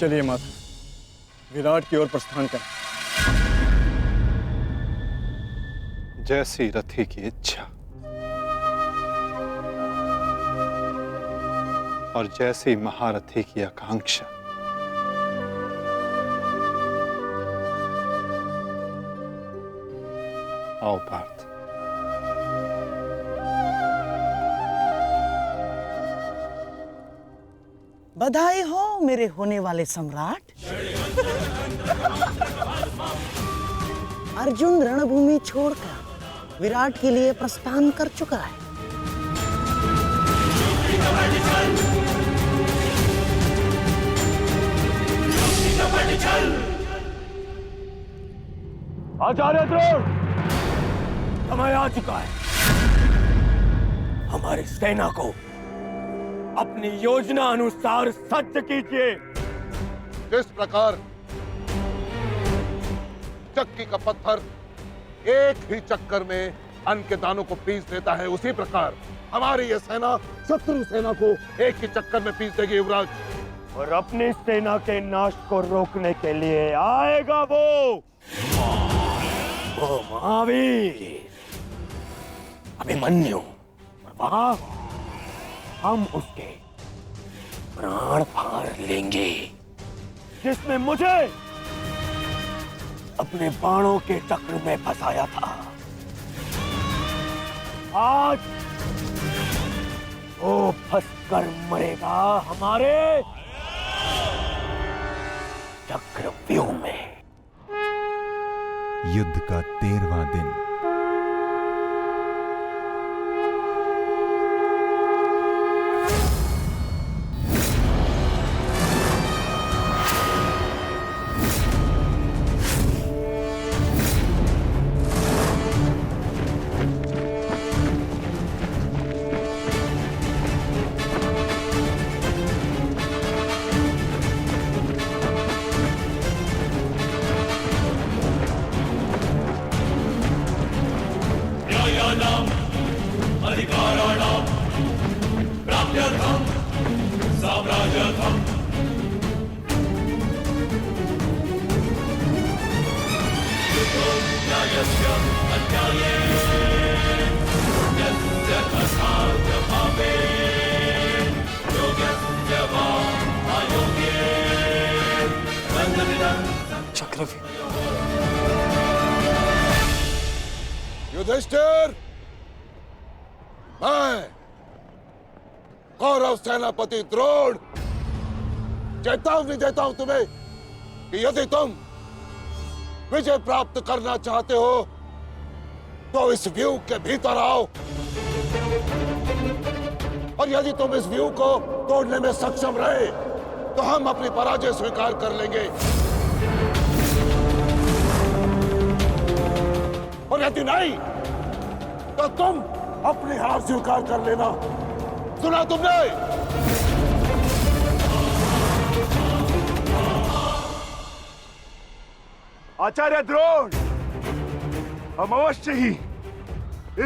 चलिए माता, विराट की ओर प्रस्थान करें। जैसी रथी की इच्छा और जैसी महारथी की आकांक्षा। आओ पार्थ। बधाई हो मेरे होने वाले सम्राट। अर्जुन रणभूमि छोड़कर विराट के लिए प्रस्थान कर चुका है। आचार्य द्रोण, समय आ चुका है। हमारी सेना को अपनी योजना अनुसार सज्ज कीजिए। जिस प्रकार चक्की का पत्थर एक ही चक्कर में अन्न के दानों को पीस देता है, उसी प्रकार हमारी यह सेना शत्रु सेना को एक ही चक्कर में पीस देगी युवराज। और अपनी सेना के नाश को रोकने के लिए आएगा वो महावीर अभिमन्यु, और वहां हम उसके प्राण फाड़ लेंगे, जिसने मुझे अपने बाणों के चक्र में फंसाया था। आज वो फंसकर मरेगा हमारे चक्रव्यूह में। युद्ध का 13वां दिन। युधिष्ठिर, मैं कौरव सेनापति द्रोण चेतावनी देता हूं तुम्हें कि यदि तुम विजय प्राप्त करना चाहते हो तो इस व्यूह के भीतर आओ, और यदि तुम इस व्यूह को तोड़ने में सक्षम रहे तो हम अपनी पराजय स्वीकार कर लेंगे, और यदि नहीं तो तुम अपनी हार स्वीकार कर लेना। सुना तुमने? आचार्य द्रोण, हम अवश्य ही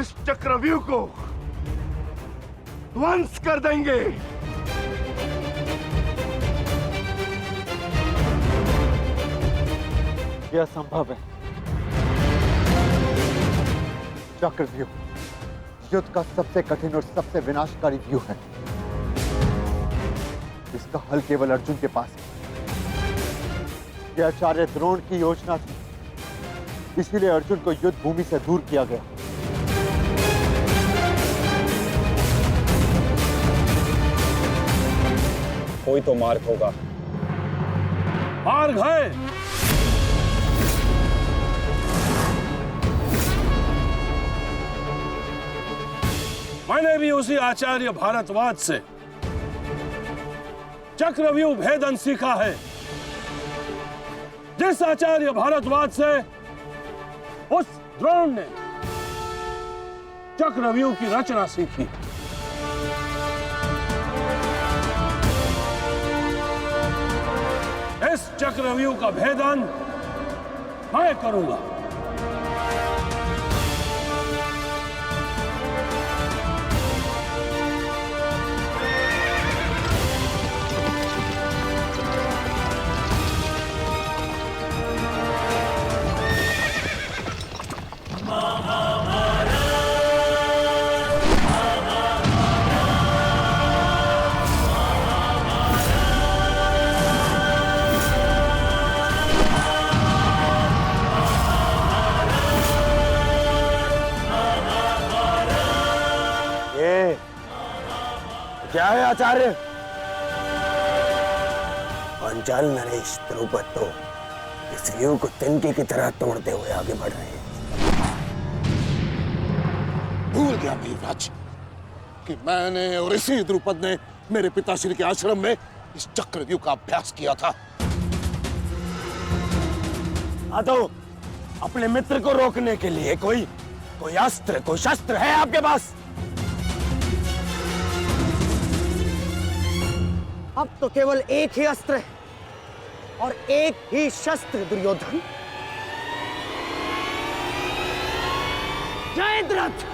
इस चक्रव्यूह को ध्वंस कर देंगे। यह संभव है। चक्रव्यूह युद्ध का सबसे कठिन और सबसे विनाशकारी व्यूह है। इसका हल केवल अर्जुन के पास है। यह आचार्य द्रोण की योजना थी, इसीलिए अर्जुन को युद्ध भूमि से दूर किया गया। कोई तो मार्ग होगा। मार्ग है। मैंने भी उसी आचार्य भारद्वाज से चक्रव्यूह भेदन सीखा है, जिस आचार्य भारद्वाज से उस द्रोण ने चक्रव्यूह की रचना सीखी। इस चक्रव्यूह का भेदन मैं करूंगा। क्या है आचार्य? पांचाल नरेश द्रुपद तो इस व्यू को तिनके की तरह तोड़ते हुए आगे बढ़ रहे हैं। भूल गया भीमराज कि मैंने और इसी द्रुपद ने मेरे पिताश्री के आश्रम में इस चक्रव्यूह का अभ्यास किया था। तो अपने मित्र को रोकने के लिए कोई अस्त्र, कोई शस्त्र है आपके पास? अब तो केवल एक ही अस्त्र है और एक ही शस्त्र दुर्योधन। जयद्रथ!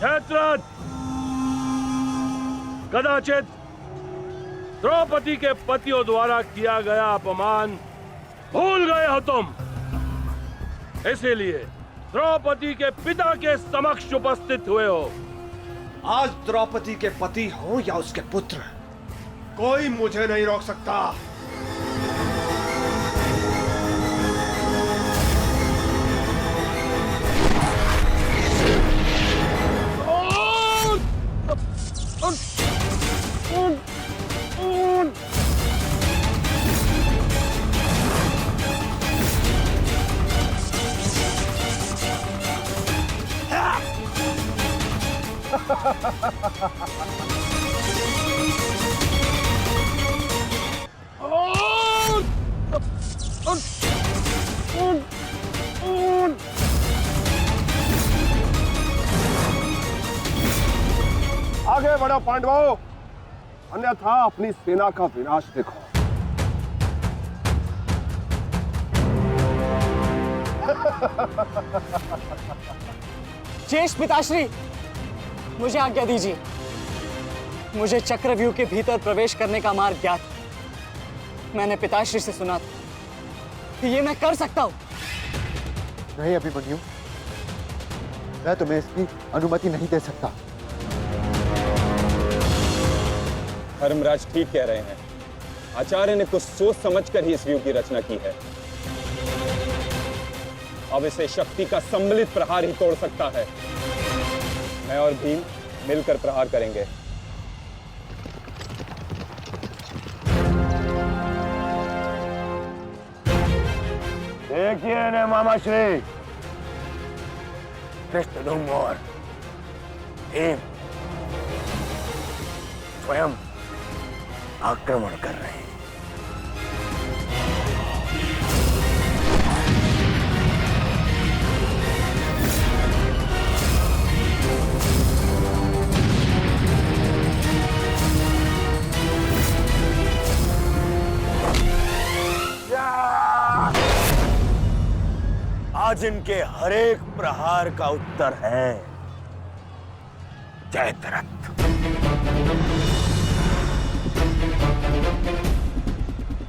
जयद्रथ, कदाचित द्रौपदी के पतियों द्वारा किया गया अपमान भूल गए हो तुम। इसीलिए द्रौपदी के पिता के समक्ष उपस्थित हुए हो। आज द्रौपदी के पति हो या उसके पुत्र, कोई मुझे नहीं रोक सकता। आगे बढ़ो पांडवों, अन्यथा अपनी सेना का विनाश देखो। ज्येष्ठ पिताश्री, मुझे आज्ञा दीजिए। मुझे चक्रव्यूह के भीतर प्रवेश करने का मार्ग ज्ञात। मैंने पिताश्री से सुना था कि ये मैं कर सकता हूं। नहीं अभिमन्यु, मैं तुम्हें इसकी अनुमति नहीं दे सकता। धर्मराज ठीक कह रहे हैं। आचार्य ने कुछ सोच समझकर ही इस व्यू की रचना की है। अब इसे शक्ति का सम्मिलित प्रहार ही तोड़ सकता है। मैं और भीम मिलकर प्रहार करेंगे। देखिए ने मामाश्री, कृष्णधुम और भीम स्वयं आक्रमण कर रहे हैं। आज इनके हर एक प्रहार का उत्तर है जयद्रथ।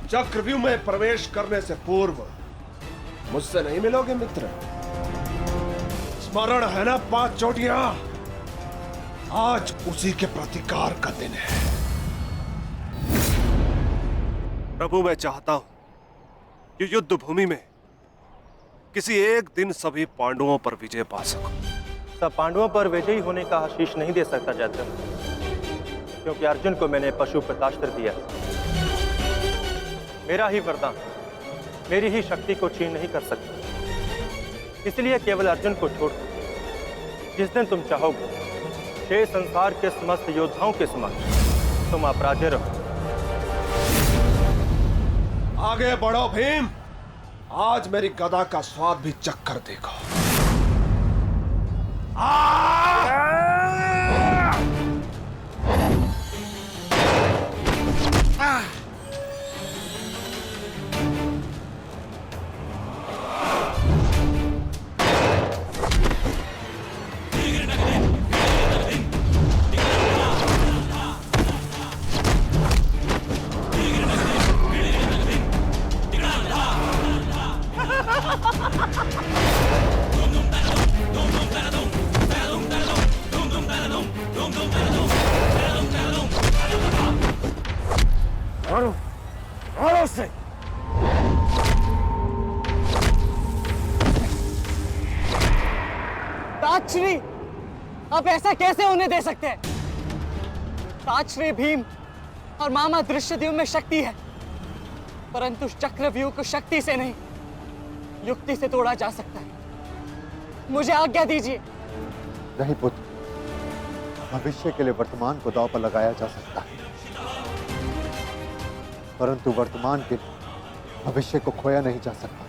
चक्रव्यूह में प्रवेश करने से पूर्व मुझसे नहीं मिलोगे मित्र? स्मरण है ना 5 चोटियां? आज उसी के प्रतिकार का दिन है। प्रभु, मैं चाहता हूं कि युद्ध भूमि में किसी एक दिन सभी पांडवों पर विजय पा सकूं। सब पांडवों पर विजयी होने का आशीष नहीं दे सकता जयद्रथ, क्योंकि अर्जुन को मैंने पशुपतास्त्र दिया। मेरा ही वरदान मेरी ही शक्ति को छीन नहीं कर सकता। इसलिए केवल अर्जुन को छोड़ जिस दिन तुम चाहोगे, शेष संसार के समस्त योद्धाओं के समक्ष तुम अपराजय रहो। आगे बढ़ो भीम, आज मेरी गदा का स्वाद भी चक्कर देखो। मारो मारो उसे। ताजश्री, आप ऐसा कैसे होने दे सकते हैं? ताजश्री भीम और मामा दृश्यद्युम्न में शक्ति है, परंतु चक्रव्यूह को शक्ति से नहीं, युक्ति से तोड़ा जा सकता है। मुझे आज्ञा दीजिए। नहीं पुत्र, भविष्य के लिए वर्तमान को दांव पर लगाया जा सकता है, परंतु वर्तमान के लिए भविष्य को खोया नहीं जा सकता।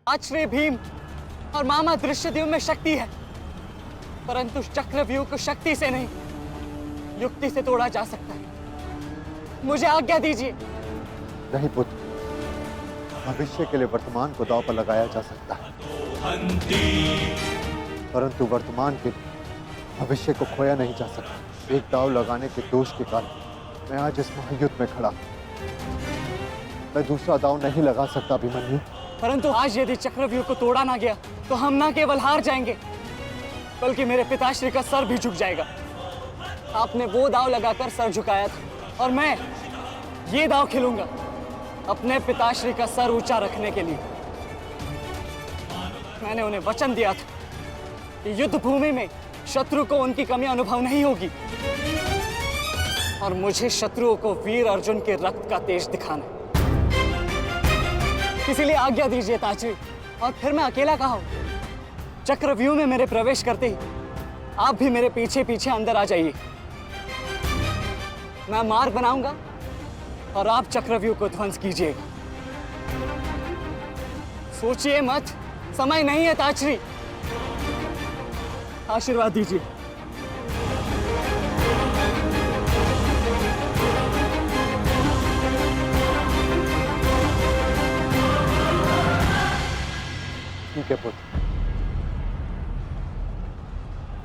ताजश्री भीम और मामा दृश्यद्युम्न में शक्ति है, परंतु चक्रव्यूह को शक्ति से नहीं, युक्ति से तोड़ा जा सकता है। मुझे आज्ञा दीजिए। नहीं पुत्र, भविष्य के लिए वर्तमान को दांव पर लगाया जा सकता है, परंतु वर्तमान के लिए भविष्य को खोया नहीं जा सकता। एक दांव लगाने के दोष के कारण मैं आज इस महायुद्ध में खड़ा हूं। मैं दूसरा दांव नहीं लगा सकता अभिमन्यु। परंतु आज यदि चक्रव्यूह को तोड़ा ना गया तो हम ना केवल हार जाएंगे, बल्कि मेरे पिताश्री का सर भी झुक जाएगा। आपने वो दांव लगाकर सर झुकाया था और मैं ये दांव खेलूंगा अपने पिताश्री का सर ऊंचा रखने के लिए। मैंने उन्हें वचन दिया था कि युद्ध भूमि में शत्रु को उनकी कमी अनुभव नहीं होगी, और मुझे शत्रुओं को वीर अर्जुन के रक्त का तेज दिखाना है। इसीलिए आज्ञा दीजिए ताजश्री, और फिर मैं अकेला कहाँ हूं? चक्रव्यूह में मेरे प्रवेश करते ही आप भी मेरे पीछे पीछे अंदर आ जाइए। मैं मार्ग बनाऊंगा और आप चक्रव्यूह को ध्वंस कीजिएगा। सोचिए मत, समय नहीं है ताजश्री। आशीर्वाद दीजिए। ठीक है पुत्र,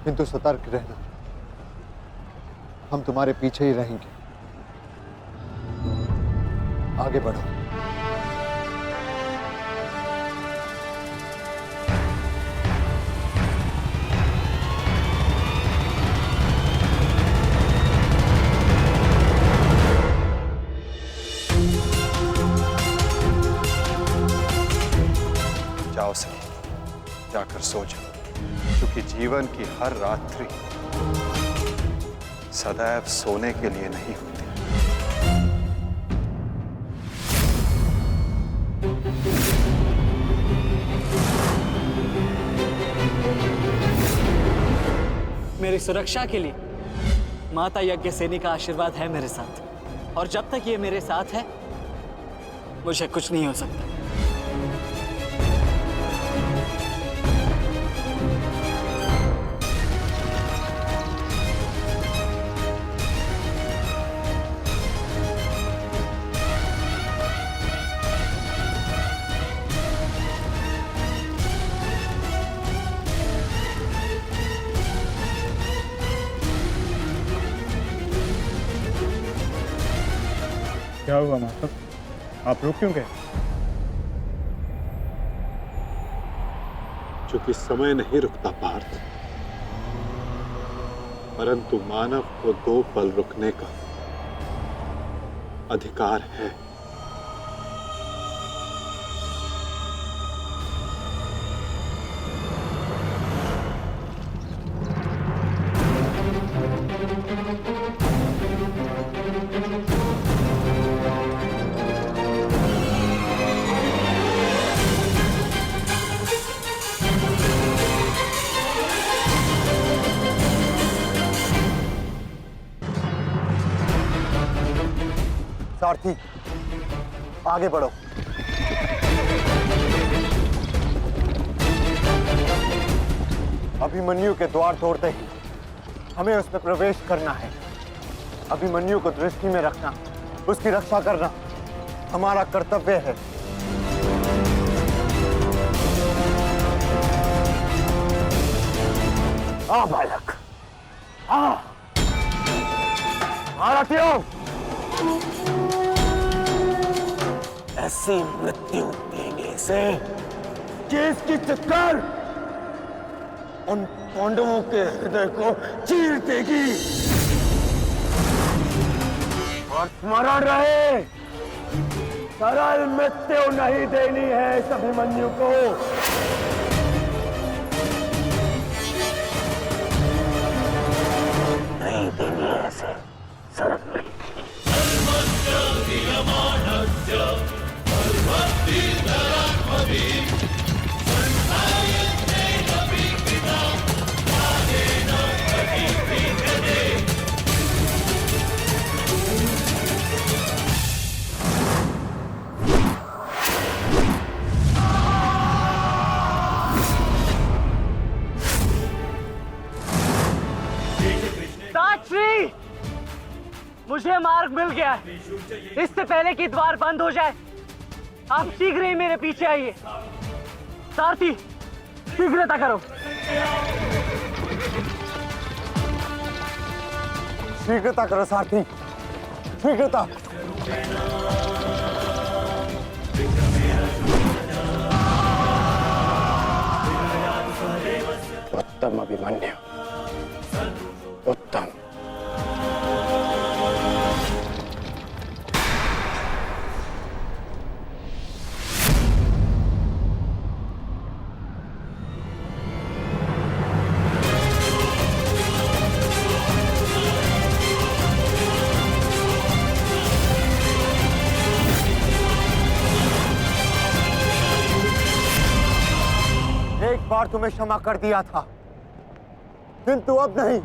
किंतु सतर्क रहना, हम तुम्हारे पीछे ही रहेंगे। आगे बढ़ो। जाओ सही, जाकर सो जाओ, क्योंकि जीवन की हर रात्रि सदैव सोने के लिए नहीं होती। मेरी सुरक्षा के लिए माता यज्ञसेनी का आशीर्वाद है मेरे साथ, और जब तक ये मेरे साथ है मुझे कुछ नहीं हो सकता। क्या हुआ माता, आप रुक क्यों गए? चूंकि समय नहीं रुकता पार्थ, परंतु मानव को 2 पल रुकने का अधिकार है। सारथी, आगे बढ़ो। अभिमन्यु के द्वार तोड़ते ही हमें उसमें प्रवेश करना है। अभिमन्यु को दृष्टि में रखना, उसकी रक्षा करना हमारा कर्तव्य है। आ बालक, आ महारथियों, ऐसी मृत्यु देने से कि इसकी चित्कार उन पांडवों के हृदय को चीर देगी। और स्मरण रहे, सरल मृत्यु नहीं देनी है इस अभिमन्यु को। नहीं देनी है ऐसे सरल मृत्यु। साक्षी, मुझे मार्ग मिल गया है। इससे पहले कि द्वार बंद हो जाए, आप शीघ्र ही मेरे पीछे आइए। सारथी, शीघ्रता करो। शीघ्रता करो सारथी, शीघ्रता। उत्तम अभिमन्यु, उत्तम। एक बार तुम्हें क्षमा कर दिया था, किंतु अब नहीं।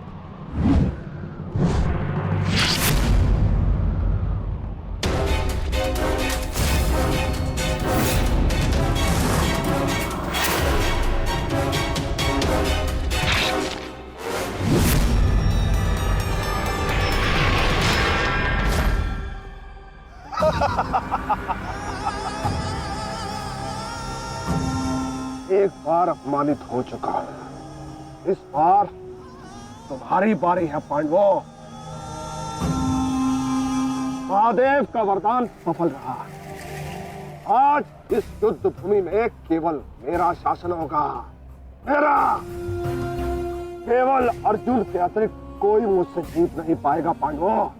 एक बार अपमानित हो चुका हूं, इस बार तुम्हारी बारी है पांडवों। महादेव का वरदान सफल रहा। आज इस युद्ध भूमि में केवल मेरा शासन होगा, मेरा। केवल अर्जुन के अतिरिक्त कोई मुझसे जीत नहीं पाएगा पांडवों।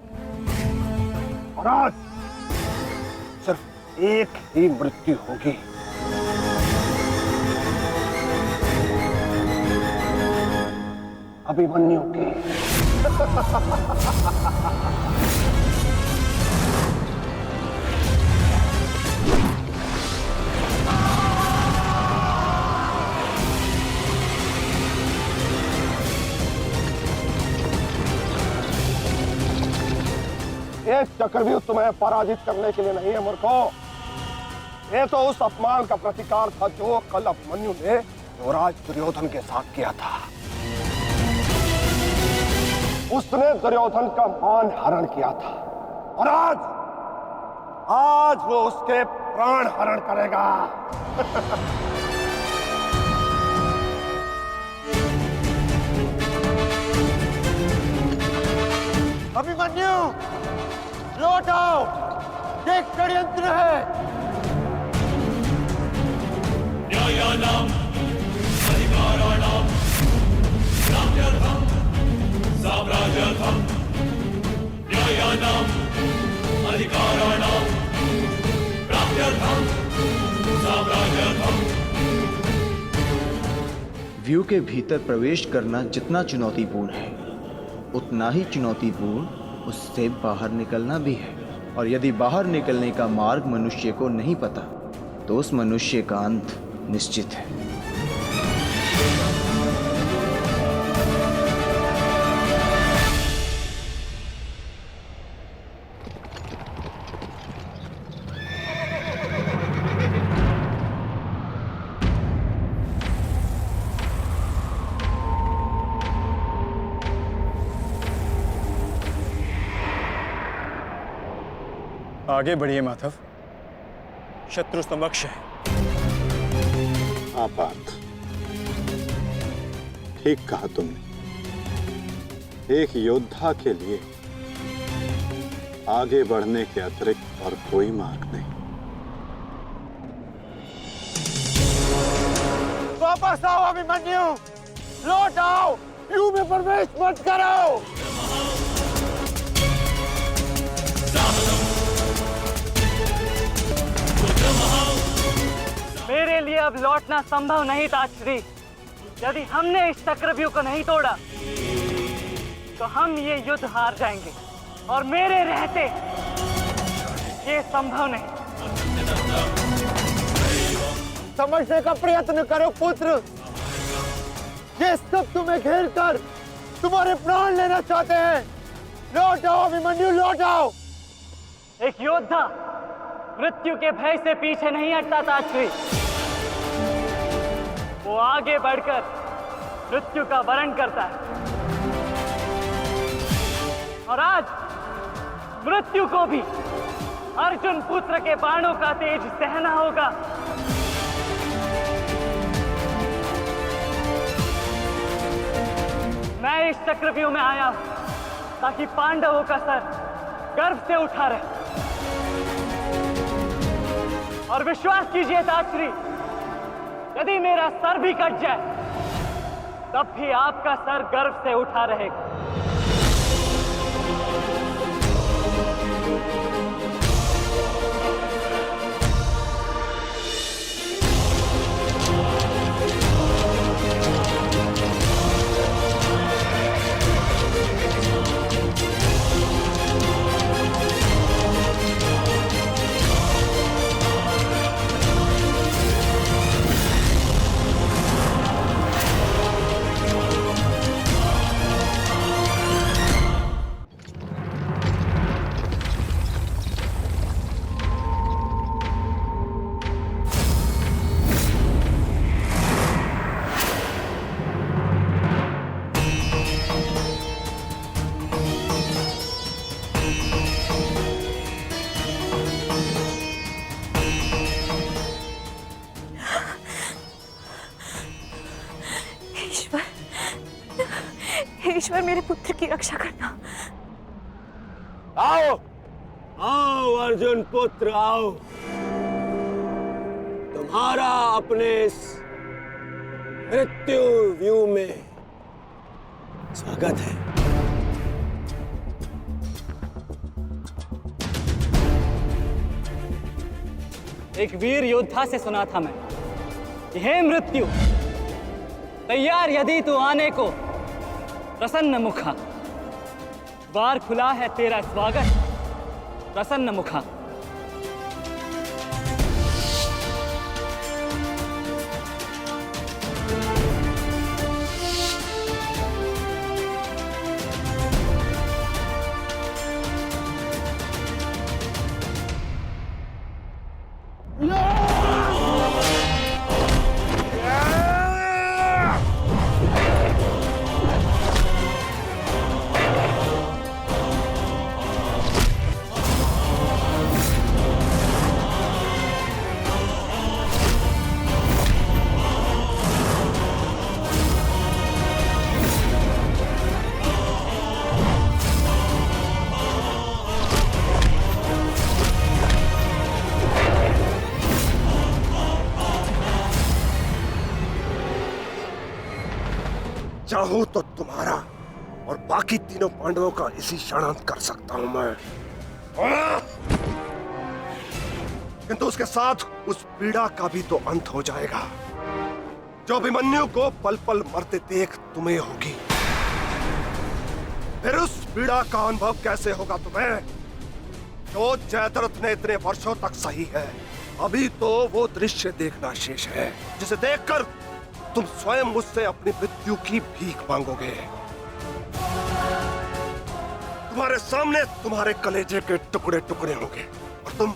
और आज सिर्फ एक ही मृत्यु होगी। अभिमन्यु की। ये चक्रव्यूह तुम्हें पराजित करने के लिए नहीं है मूर्खों। ये तो उस अपमान का प्रतिकार था जो कल अभिमन्यु ने युवराज दुर्योधन के साथ किया था। उसने दुर्योधन का मान हरण किया था और आज वो उसके प्राण हरण करेगा। अभिमन्यु, लौट आओ, ये षड्यंत्र है। न्यायानाम अधिकाराणाम राम्यर्थम साम्राज्यर्थम। न्यायानाम अधिकाराणाम राम्यर्थम साम्राज्यर्थम। व्यू के भीतर प्रवेश करना जितना चुनौतीपूर्ण है, उतना ही चुनौतीपूर्ण उससे बाहर निकलना भी है। और यदि बाहर निकलने का मार्ग मनुष्य को नहीं पता, तो उस मनुष्य का अंत निश्चित है। आगे बढ़िए माधव, शत्रु समक्ष है। आपात, ठीक कहा तुमने। एक योद्धा के लिए आगे बढ़ने के अतिरिक्त और कोई मार्ग नहीं। वापस आओ अभिमन्यु, लौट आओ, व्यू में प्रवेश मत करो। मेरे लिए अब लौटना संभव नहीं था श्री। यदि हमने इस चक्रव्यूह को नहीं तोड़ा तो हम ये युद्ध हार जाएंगे और मेरे रहते ये संभव नहीं। समझने का प्रयत्न करो पुत्र, ये सब तुम्हें घेर कर तुम्हारे प्राण लेना चाहते हैं। लौट आओ अभिमन्यु, लौट आओ। एक योद्धा मृत्यु के भय से पीछे नहीं हटता था श्री। वो आगे बढ़कर मृत्यु का वरण करता है और आज मृत्यु को भी अर्जुन पुत्र के बाणों का तेज सहना होगा। मैं इस चक्रव्यूह में आया हूं ताकि पांडवों का सर गर्व से उठा रहे। और विश्वास कीजिए ताश्री, यदि मेरा सर भी कट जाए तब भी आपका सर गर्व से उठा रहेगा। ईश्वर मेरे पुत्र की रक्षा करना। आओ आओ अर्जुन पुत्र आओ, तुम्हारा अपने इस मृत्यु व्यू में स्वागत है। एक वीर योद्धा से सुना था मैं, हे मृत्यु तैयार यदि तू आने को, प्रसन्न मुखा द्वार खुला है तेरा स्वागत, प्रसन्न मुखा। चाहूं तो तुम्हारा और बाकी तीनों पांडवों का इसी क्षण अंत कर सकता हूं मैं, किंतु उसके साथ उस पीड़ा का भी तो अंत हो जाएगा जो अभिमन्यु को पल पल मरते देख तुम्हें होगी। फिर उस पीड़ा का अनुभव कैसे होगा तुम्हें जो जयद्रथ ने इतने वर्षों तक सही है। अभी तो वो दृश्य देखना शेष है जिसे देखकर तुम स्वयं मुझसे अपनी मृत्यु की भीख मांगोगे। तुम्हारे सामने तुम्हारे कलेजे के टुकड़े टुकड़े होंगे और तुम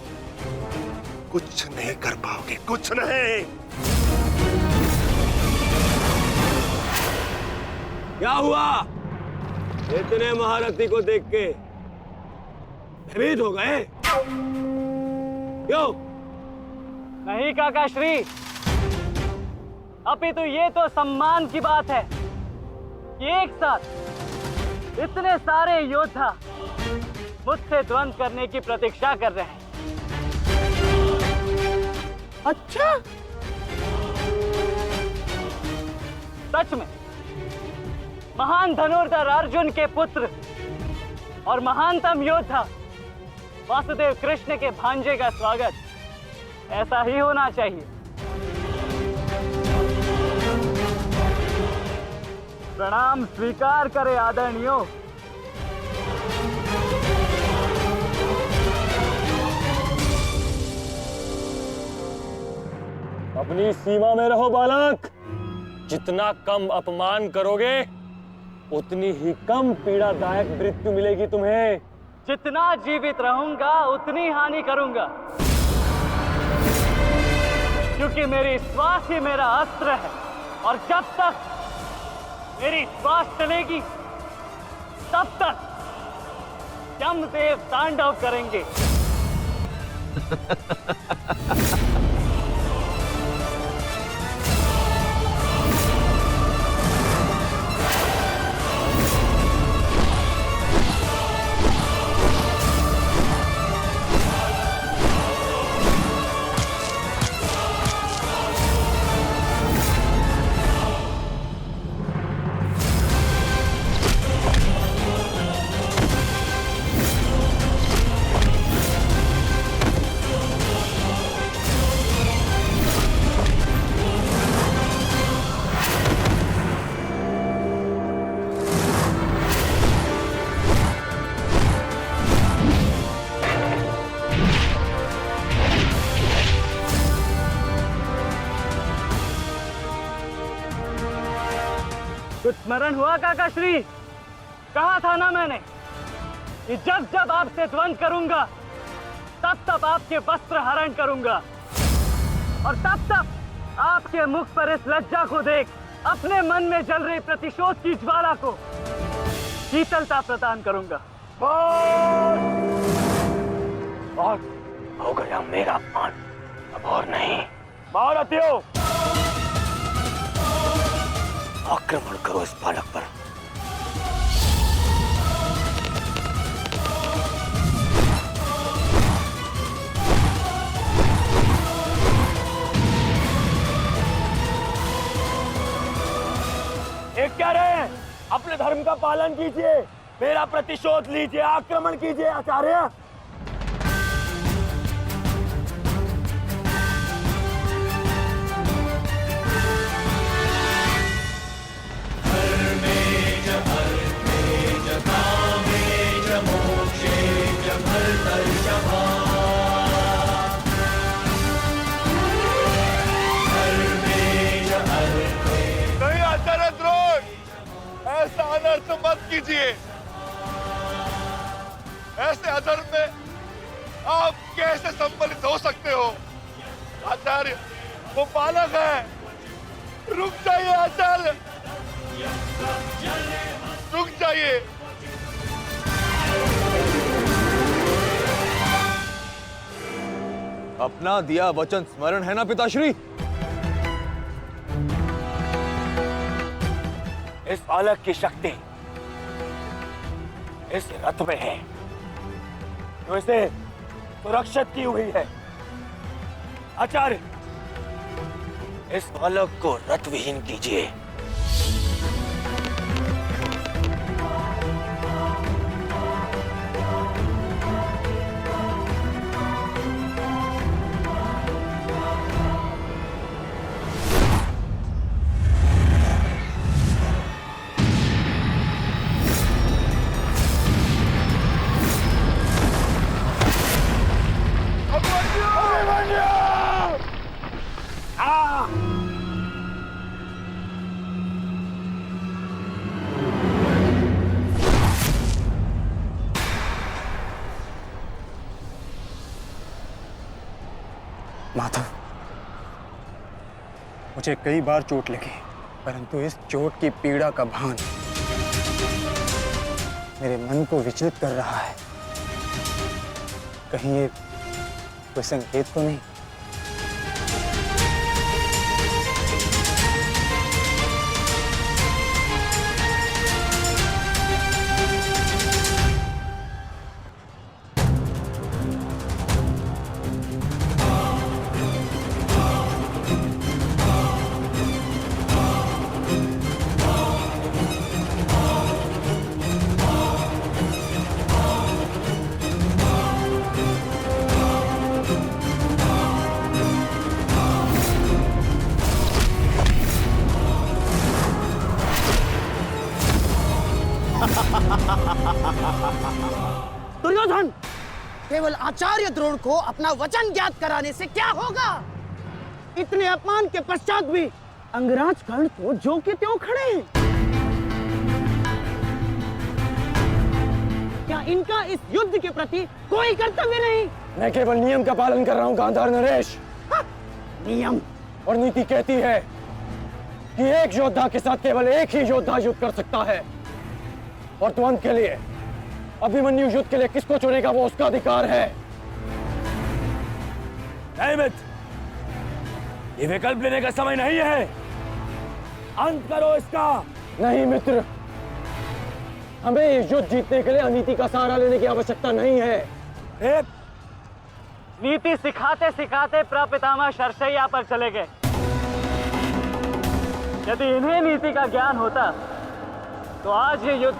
कुछ नहीं कर पाओगे, कुछ नहीं। क्या हुआ? इतने महारथी को देख के भयभीत हो गए? क्यों? नहीं काका श्री, अपितु ये तो सम्मान की बात है कि एक साथ इतने सारे योद्धा मुझसे द्वंद्व करने की प्रतीक्षा कर रहे हैं। अच्छा, सच में महान धनुर्धर अर्जुन के पुत्र और महानतम योद्धा वासुदेव कृष्ण के भांजे का स्वागत ऐसा ही होना चाहिए। प्रणाम स्वीकार करें आदरणीयों। अपनी सीमा में रहो बालक। जितना कम अपमान करोगे उतनी ही कम पीड़ादायक मृत्यु मिलेगी तुम्हें। जितना जीवित रहूंगा उतनी हानि करूंगा, क्योंकि मेरी श्वास ही मेरा अस्त्र है और जब तक मेरी श्वास चलेगी तब तक यमदेव तांडव करेंगे। कुछ स्मरण हुआ काका श्री? कहा था ना मैंने कि जब जब आपसे द्वंद करूंगा तब तब आपके वस्त्र हरण करूंगा और तब तब आपके मुख पर इस लज्जा को देख अपने मन में जल रही प्रतिशोध की ज्वाला को शीतलता प्रदान करूंगा। और हो गया मेरा अपमान, अब और नहीं। महारथियों, आक्रमण करो इस बालक पर। एक क्या रहे, अपने धर्म का पालन कीजिए, मेरा प्रतिशोध लीजिए, आक्रमण कीजिए आचार्य। ऐसा अनर्थ मत कीजिए। ऐसे अधर्म में आप कैसे सम्मिलित हो सकते हो? आचार्य, वो बालक है। रुक जाइए आचार्य, रुक जाइए। अपना दिया वचन स्मरण है ना पिताश्री? इस बालक की शक्ति इस रथ में है जो इसे सुरक्षित की हुई है। आचार्य, इस बालक को रथ विहीन कीजिए। माधव, मुझे कई बार चोट लगी, परंतु इस चोट की पीड़ा का भान मेरे मन को विचलित कर रहा है। कहीं ये कोई संकेत तो नहीं? दुर्योधन, केवल आचार्य द्रोण को अपना वचन ज्ञात कराने से क्या होगा? इतने अपमान के पश्चात भी अंगराज कर्ण तो जो के त्यों खड़े हैं। क्या इनका इस युद्ध के प्रति कोई कर्तव्य नहीं? मैं केवल नियम का पालन कर रहा हूं गांधार नरेश। नियम और नीति कहती है कि एक योद्धा के साथ केवल एक ही योद्धा युद्ध कर सकता है, और तुरंत के लिए अभिमन्यु युद्ध के लिए किसको चुनेगा वो उसका अधिकार है। नहीं मित्र, ये विकल्प लेने का समय नहीं है। अंत करो इसका। नहीं मित्र, हमें इस युद्ध जीतने के लिए अनीति का सहारा लेने की आवश्यकता नहीं है। नीति सिखाते सिखाते प्रपितामह शरशैया पर चले गए। यदि इन्हें नीति का ज्ञान होता तो आज ये युद्ध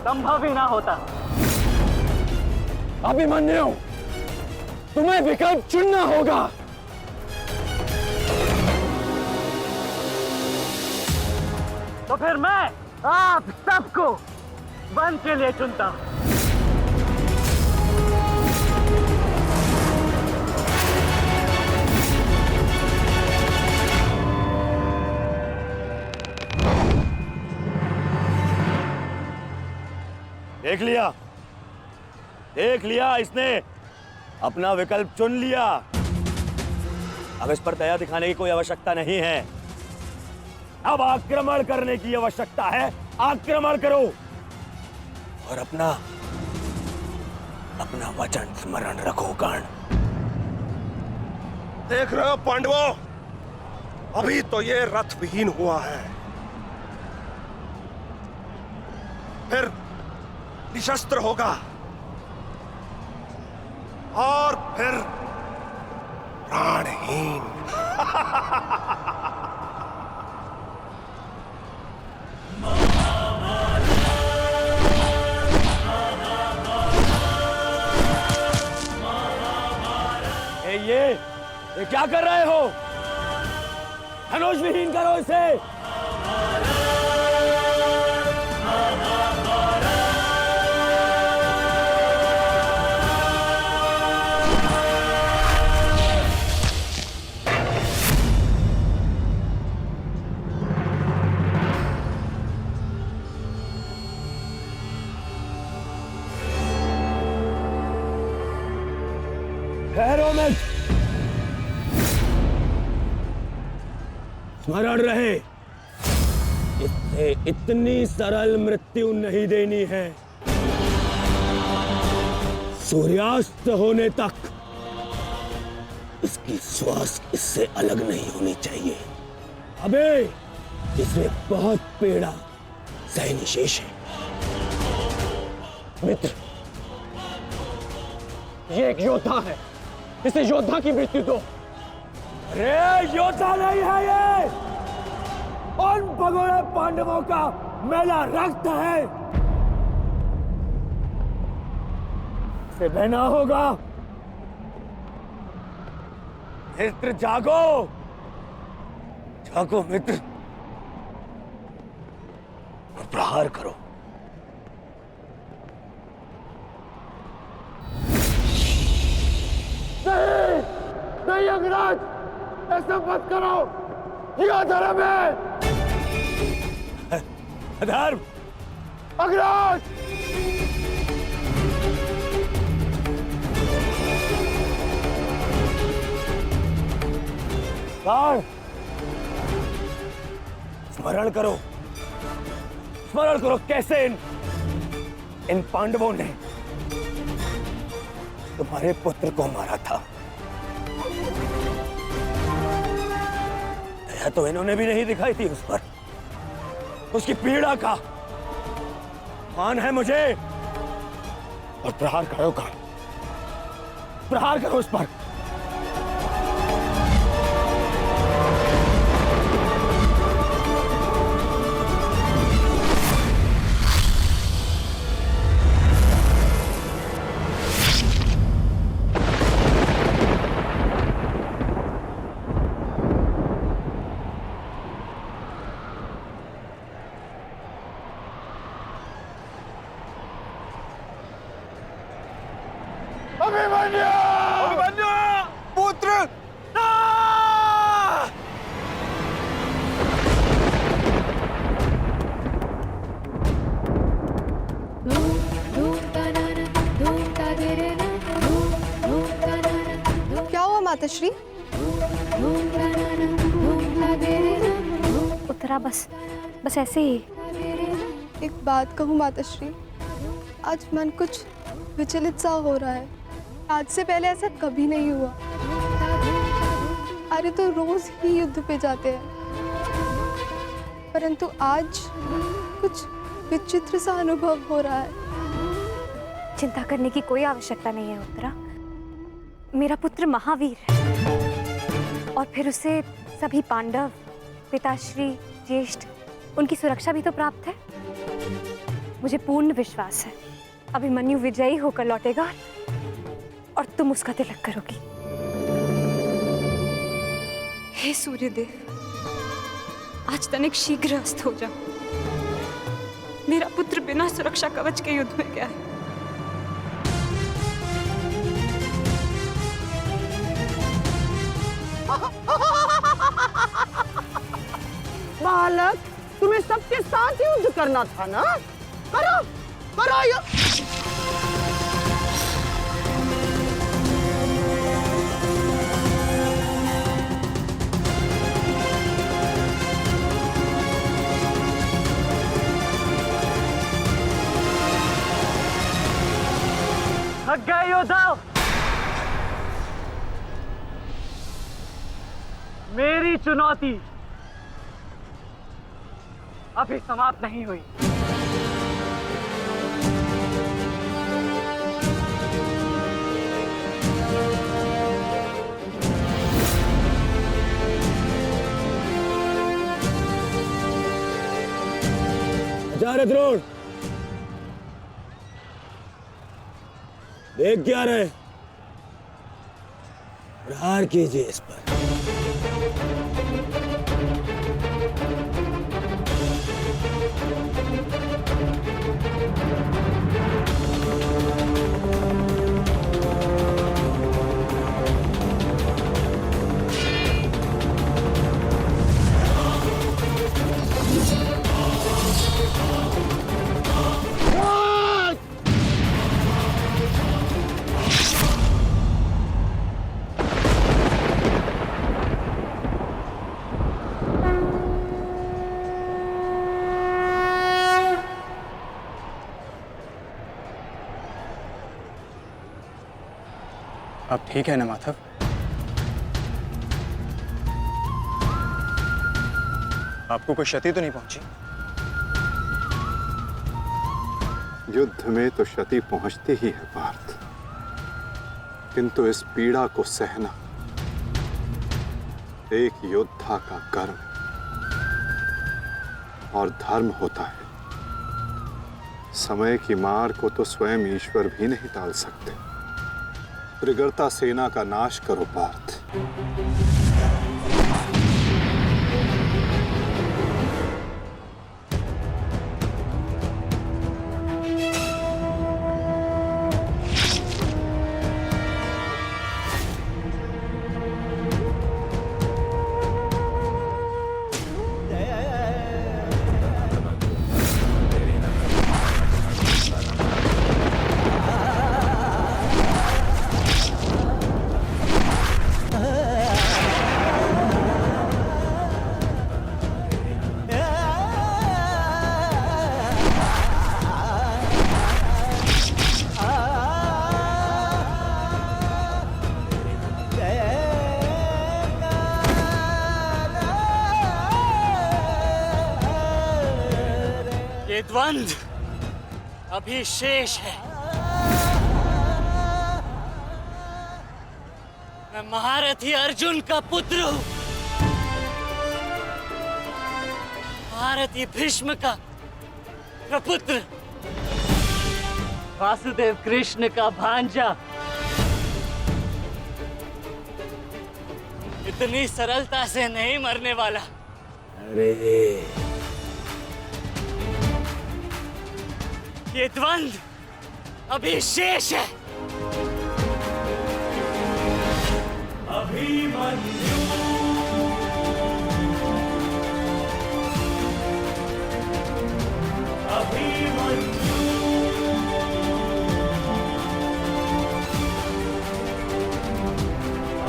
संभव ही ना होता। अभिमन्यु, तुम्हें विकल्प चुनना होगा। तो फिर मैं आप सबको वन के लिए चुनता हूं। देख लिया, इसने अपना विकल्प चुन लिया। अब इस पर दया दिखाने की कोई आवश्यकता नहीं है। अब आक्रमण करने की आवश्यकता है। आक्रमण करो और अपना वचन स्मरण रखो कर्ण। देख रहे हो पांडवों, अभी तो ये रथ विहीन हुआ है, फिर निशस्त्र होगा और फिर प्राणहीन। ये क्या कर रहे हो? धनुष विहीन करो इसे। ठहरो में, स्मरण रहे, इसे इतनी सरल मृत्यु नहीं देनी है। सूर्यास्त होने तक इसकी श्वास इससे अलग नहीं होनी चाहिए। अबे इसमें बहुत पीड़ा सहनी शेष है। मित्र, ये एक योद्धा है, इसे योद्धा की मृत्यु दो। अरे योद्धा नहीं है ये, उन भगोड़े पांडवों का मेला रक्त है। इसे बहना होगा। मित्र जागो, जागो मित्र, और प्रहार करो। नहीं अंगराज, ऐसा मत करो, ये अधर्म है। अधर्म? अंगराज! स्मरण करो, स्मरण करो कैसे इन पांडवों ने तुम्हारे पुत्र को मारा था। दया तो इन्होंने भी नहीं दिखाई थी उस पर। उसकी पीड़ा का मान है मुझे। और प्रहार करो का, प्रहार करो उस पर। अभिमन्यु! अभिमन्यु! पुत्र! क्या हुआ माताश्री? उत्तरा बस ऐसे ही। एक बात कहूँ माताश्री, आज मन कुछ विचलित सा हो रहा है। आज से पहले ऐसा कभी नहीं हुआ। अरे तो रोज ही युद्ध पे जाते हैं, परंतु आज कुछ विचित्र सा अनुभव हो रहा है। चिंता करने की कोई आवश्यकता नहीं है उत्तरा। मेरा पुत्र महावीर है और फिर उसे सभी पांडव, पिताश्री, ज्येष्ठ, उनकी सुरक्षा भी तो प्राप्त है। मुझे पूर्ण विश्वास है अभिमन्यु विजयी होकर लौटेगा और तुम उसका तिलक करोगी। हे सूर्यदेव, आज तनिक शीघ्र अस्त हो जाओ। मेरा पुत्र बिना सुरक्षा कवच के युद्ध में गया है। बालक, तुम्हें सबके साथ युद्ध करना था ना? करो, करो युद्ध। थक गए योद्धाओ? मेरी चुनौती अभी समाप्त नहीं हुई। आचार्य द्रोण, देख क्या रहे? प्रहार कीजिए इस पर। अब ठीक है ना माधव? आपको कोई क्षति तो नहीं पहुंची? युद्ध में तो क्षति पहुंचती ही है पार्थ, किंतु इस पीड़ा को सहना एक योद्धा का कर्म और धर्म होता है। समय की मार को तो स्वयं ईश्वर भी नहीं टाल सकते। त्रिगर्ता सेना का नाश करो पार्थ। ये द्वंद्व अभी शेष है। मैं महारथी अर्जुन का पुत्र हूं, महारथी भीष्म का प्रपुत्र, वासुदेव कृष्ण का भांजा। इतनी सरलता से नहीं मरने वाला। अरे ये द्वंद्व अभी शेष है। अभिमन्यु अभिमन्यु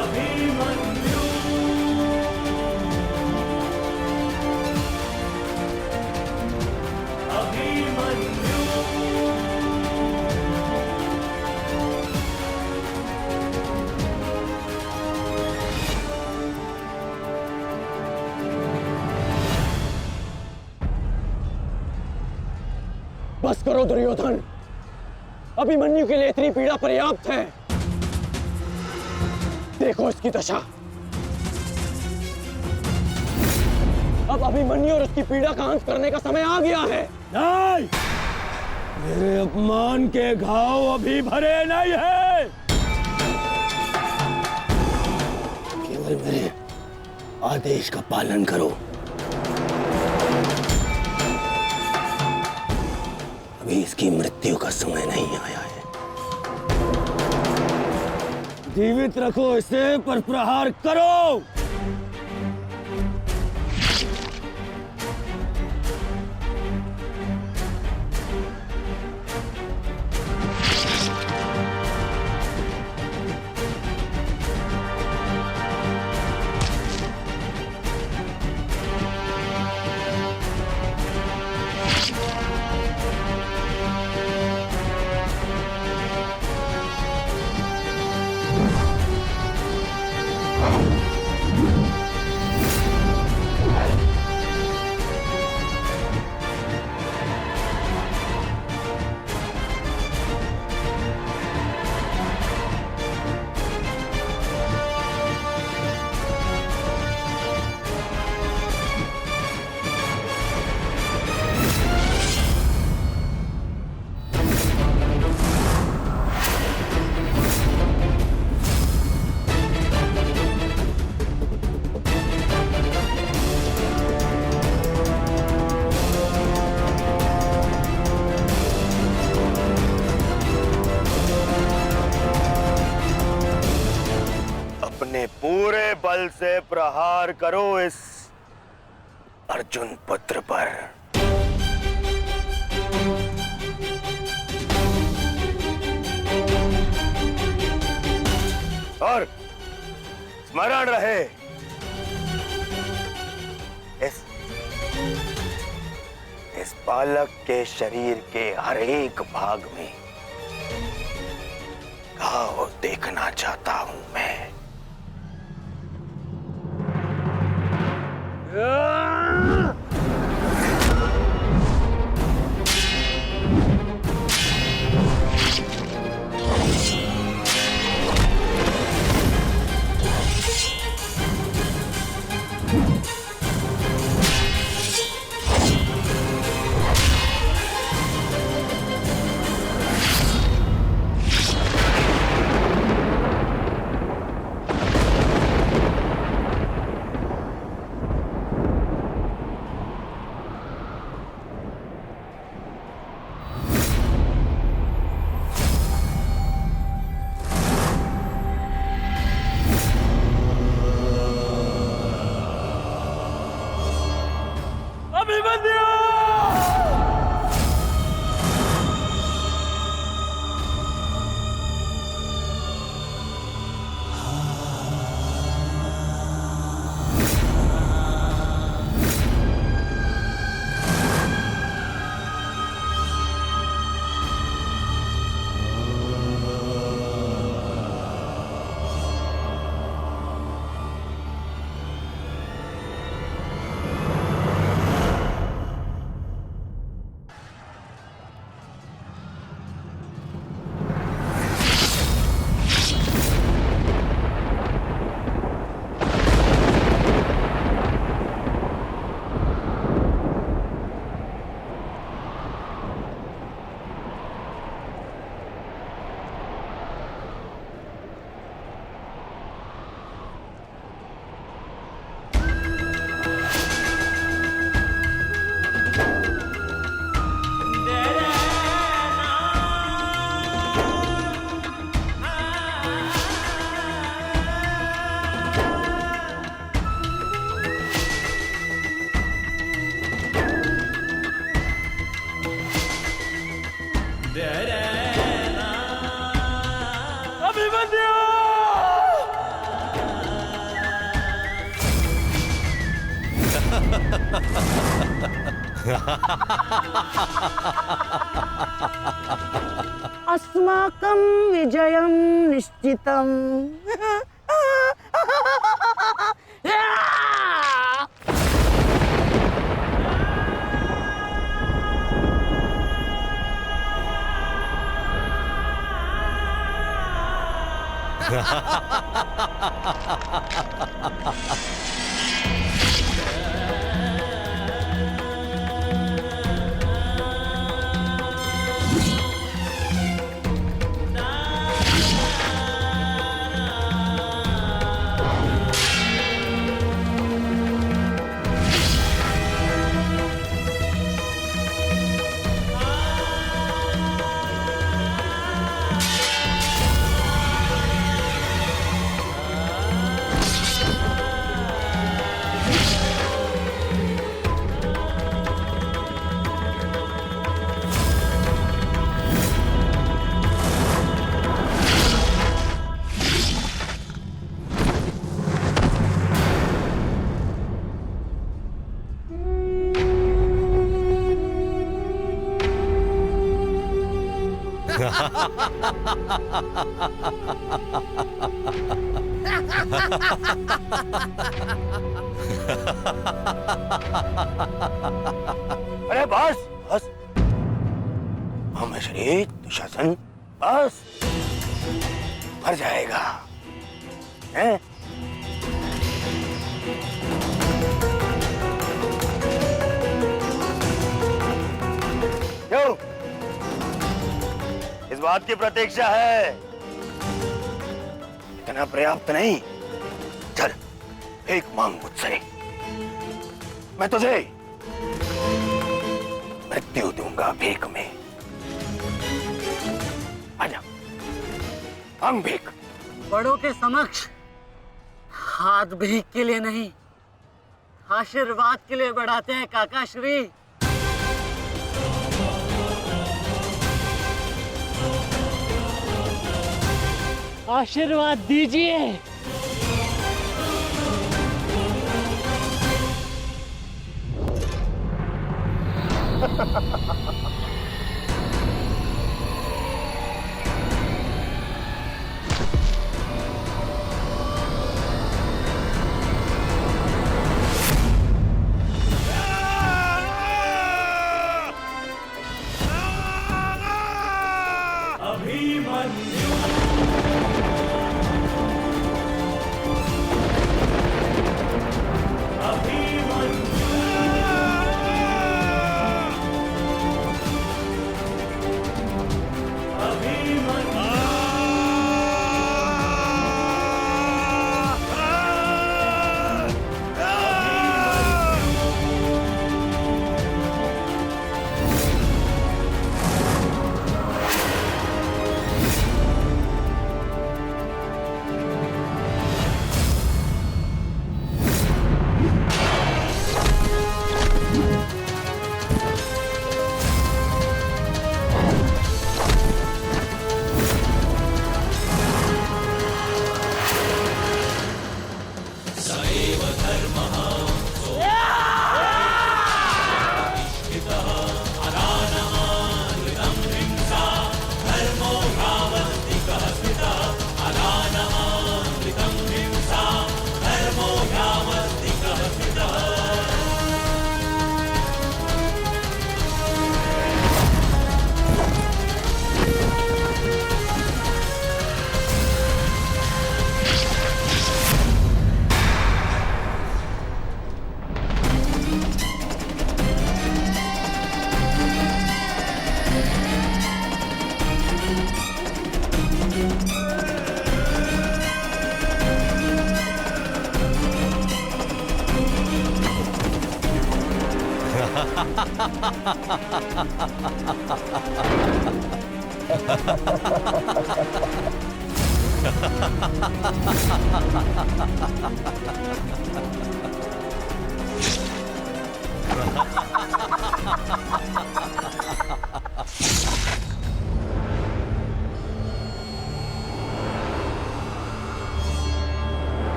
अभिमन्यु अभिमन्यु बस करो दुर्योधन, अभिमन्यु के लिए इतनी पीड़ा पर्याप्त है। देखो इसकी दशा। अब अभिमन्यु और उसकी पीड़ा का अंत करने का समय आ गया है। नहीं, मेरे अपमान के घाव अभी भरे नहीं है। केवल मेरे आदेश का पालन करो। अभी इसकी मृत्यु का समय नहीं आया है। जीवित रखो इसे, पर प्रहार करो। पूरे बल से प्रहार करो इस अर्जुन पुत्र पर। और स्मरण रहे, इस बालक के शरीर के हर एक भाग में घाव देखना चाहता हूं मैं। अस्माकं विजयं निश्चितम्। अरे बस बस, श्री दुशासन बस, मर जाएगा हैं? क्यों? इस बात की प्रतीक्षा है? इतना पर्याप्त नहीं? चल एक मांग मुझसे, मैं तुझे मृत्यु दूंगा भीख में। आजा, मांग भीख। बड़ों के समक्ष हाथ भीख के लिए नहीं, आशीर्वाद के लिए बढ़ाते हैं काका श्री। आशीर्वाद दीजिए।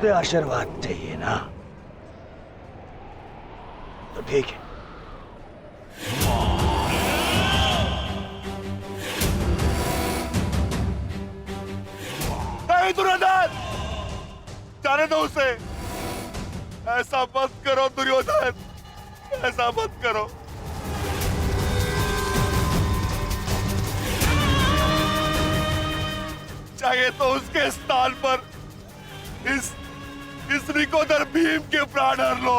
मुझसे आशीर्वाद चाहिए ना, तो ठीक है। नहीं दुर्योधन, जाने दो उसे। ऐसा मत करो दुर्योधन, ऐसा मत करो। चाहिए तो उसके स्थान पर इस रिकोदर भीम के प्राण हर लो,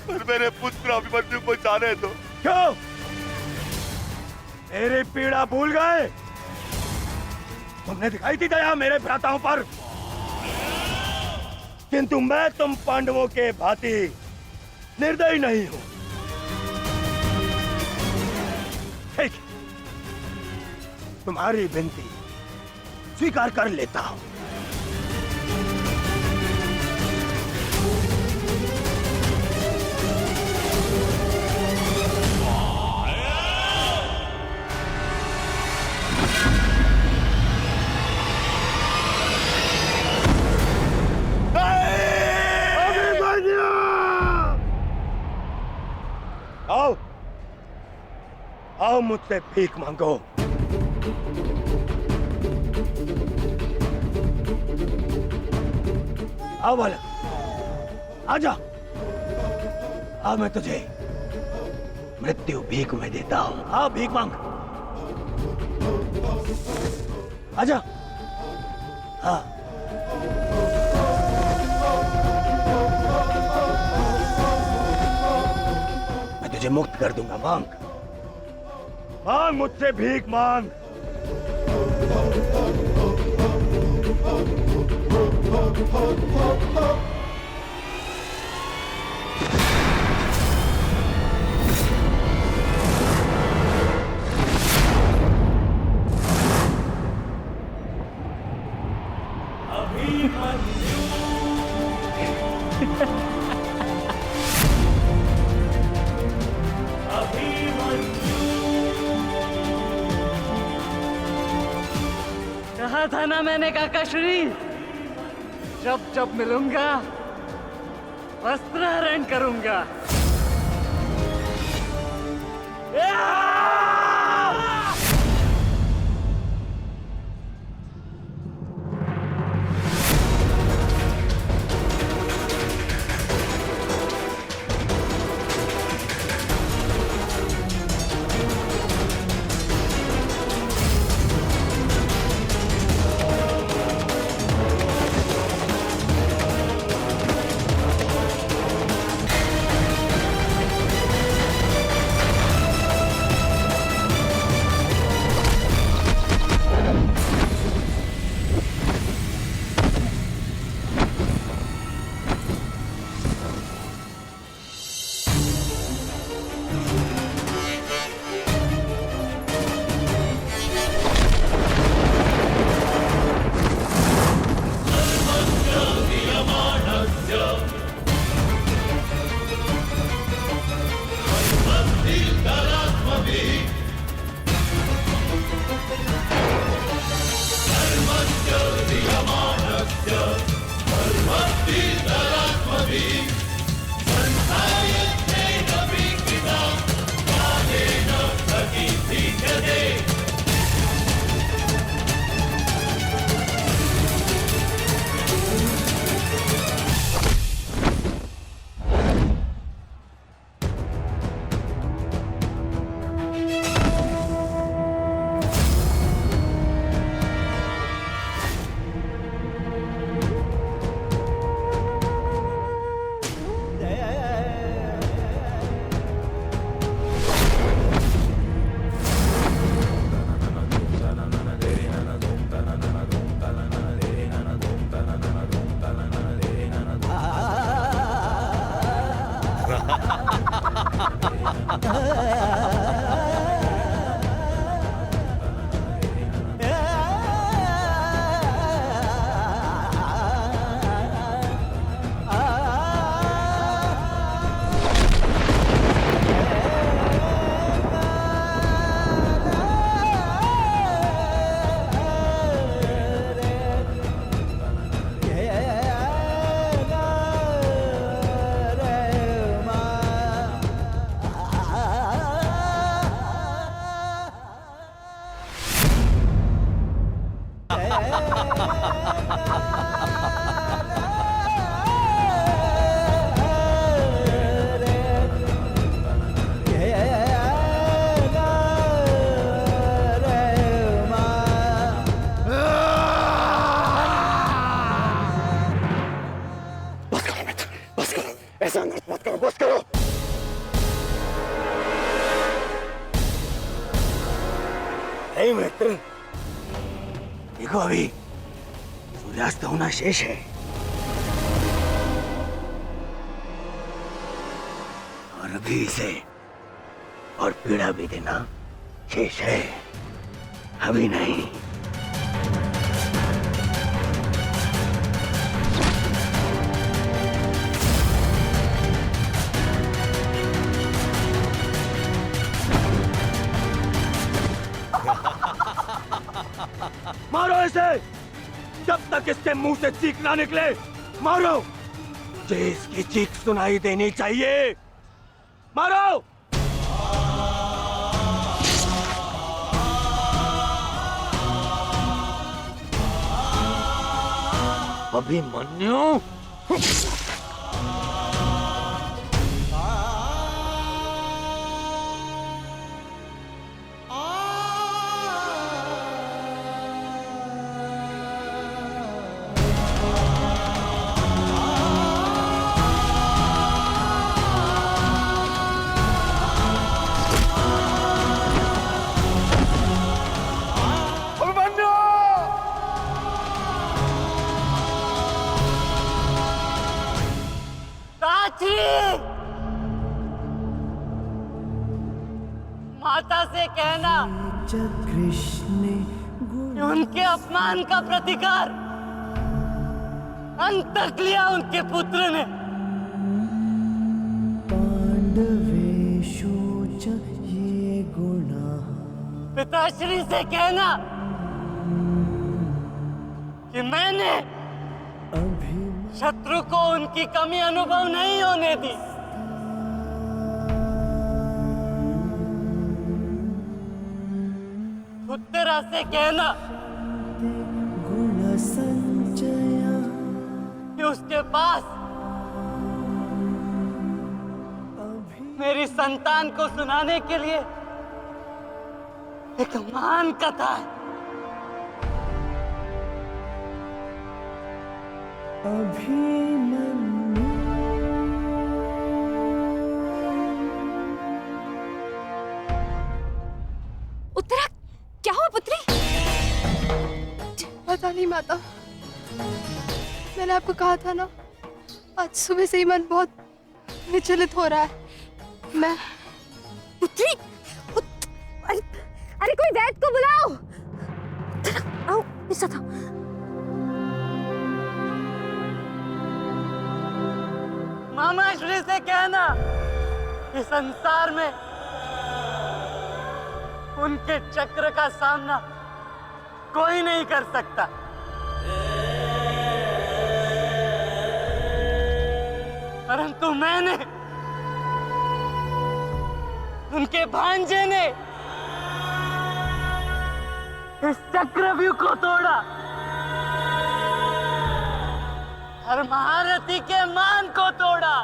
पर मेरे पुत्र अभिमन्यु को जाने दो। क्यों? मेरी पीड़ा भूल गए? तुमने दिखाई थी दया मेरे भ्राताओं पर, किंतु मैं तुम पांडवों के भांति निर्दयी नहीं हूं। ठीक, तुम्हारी विनती स्वीकार कर लेता हूं। आओ, आओ मुझसे भीख मांगो। आओ बालक, आजा। आ मैं तुझे मृत्यु भीख में देता हूं। आओ भीख मांग, आजा। हाँ, मैं तुझे मुक्त कर दूंगा। मांग, मांग मुझसे भीख मांग। कहा था ना मैंने काकाश्री, जब जब मिलूंगा वस्त्रहरण करूंगा। ऐसा नृत्य मत करो, बस करो। नहीं मित्र, देखो अभी सूर्यास्त होना शेष है और अभी इसे और पीड़ा भी देना शेष है, अभी नहीं। मारो इसे जब तक इसके मुंह से चीख ना निकले। मारो, मुझे इसकी चीख सुनाई देनी चाहिए। मारो। अभिमन्यु, माता से कहना कि उनके अपमान का प्रतिकार अंत तक लिया उनके पुत्र ने। पिताश्री से कहना कि मैंने शत्रु को उनकी कमी अनुभव नहीं होने दी। उत्तरा से कहना कि उसके पास मेरी संतान को सुनाने के लिए एक महान कथा है। उत्तरा, क्या हुआ पुत्री? पता नहीं माता, मैंने आपको कहा था ना, आज सुबह से ही मन बहुत विचलित हो रहा है। मैं पुत्री, अरे कोई वैद्य को बुलाओ। आओ, ऐसा था। मामा श्री से कहना कि संसार में उनके चक्र का सामना कोई नहीं कर सकता। परंतु मैंने, उनके भांजे ने इस चक्रव्यूह को तोड़ा और महारथी के मान को तोड़ा।